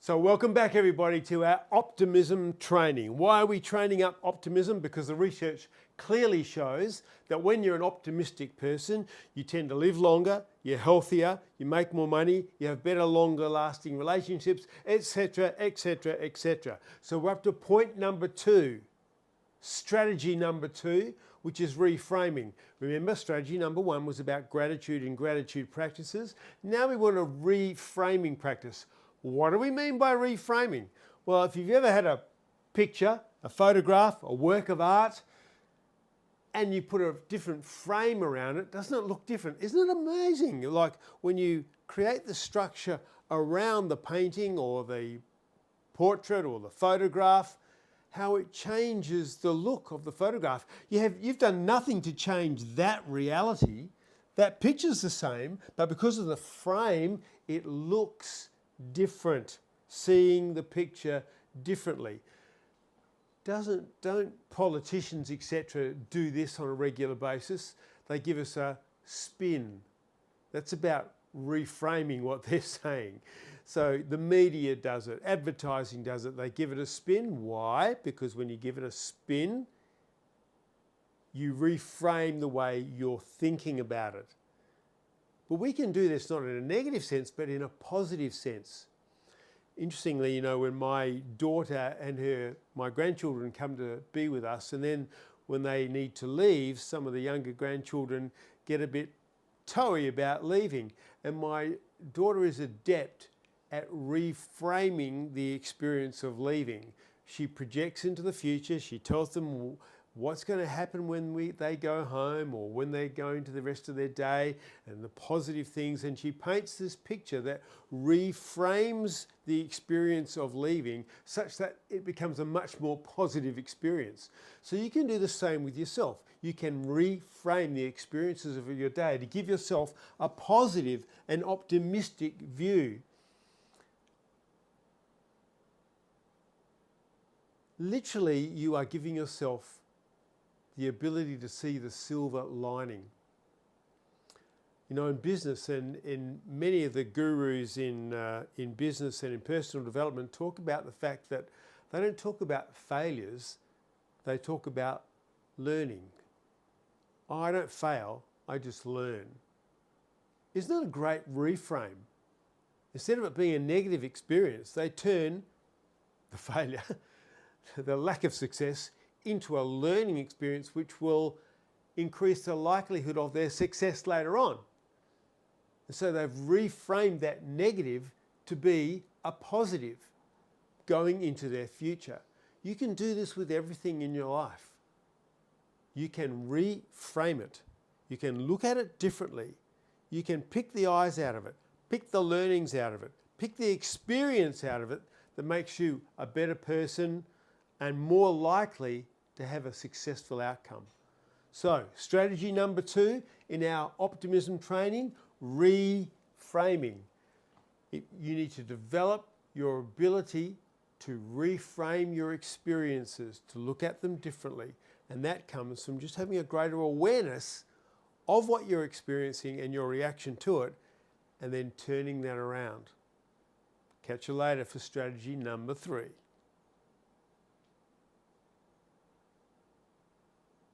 So welcome back everybody to our optimism training. Why are we training up optimism? Because the research clearly shows that when you're an optimistic person, you tend to live longer, you're healthier, you make more money, you have better, longer lasting relationships, etc., etc., etc. So we're up to point number 2, strategy number 2, which is reframing. Remember, strategy number 1 was about gratitude and gratitude practices. Now we want a reframing practice. What do we mean by reframing? Well, if you've ever had a picture, a photograph, a work of art, and you put a different frame around it, doesn't it look different? Isn't it amazing? Like when you create the structure around the painting or the portrait or the photograph, how it changes the look of the photograph. You've done nothing to change that reality. That picture's the same, but because of the frame, it looks different, seeing the picture differently. Don't politicians, etc., do this on a regular basis? They give us a spin. That's about reframing what they're saying. So the media does it, advertising does it, they give it a spin. Why? Because when you give it a spin, you reframe the way you're thinking about it. But we can do this not in a negative sense, but in a positive sense. Interestingly, when my daughter and my grandchildren come to be with us, and then when they need to leave, some of the younger grandchildren get a bit toey about leaving. And my daughter is adept at reframing the experience of leaving. She projects into the future. She tells them what's going to happen when they go home or when they're going to the rest of their day and the positive things. And she paints this picture that reframes the experience of leaving such that it becomes a much more positive experience. So you can do the same with yourself. You can reframe the experiences of your day to give yourself a positive and optimistic view. Literally, you are giving yourself the ability to see the silver lining. In business and in many of the gurus in business and in personal development talk about the fact that they don't talk about failures, they talk about learning. Oh, I don't fail, I just learn. Isn't that a great reframe? Instead of it being a negative experience, they turn the failure, the lack of success, into a learning experience which will increase the likelihood of their success later on. And so they've reframed that negative to be a positive going into their future. You can do this with everything in your life. You can reframe it. You can look at it differently. You can pick the eyes out of it, pick the learnings out of it, pick the experience out of it that makes you a better person and more likely to have a successful outcome. So, strategy number 2 in our optimism training, reframing. You need to develop your ability to reframe your experiences, to look at them differently. And that comes from just having a greater awareness of what you're experiencing and your reaction to it, and then turning that around. Catch you later for strategy number 3.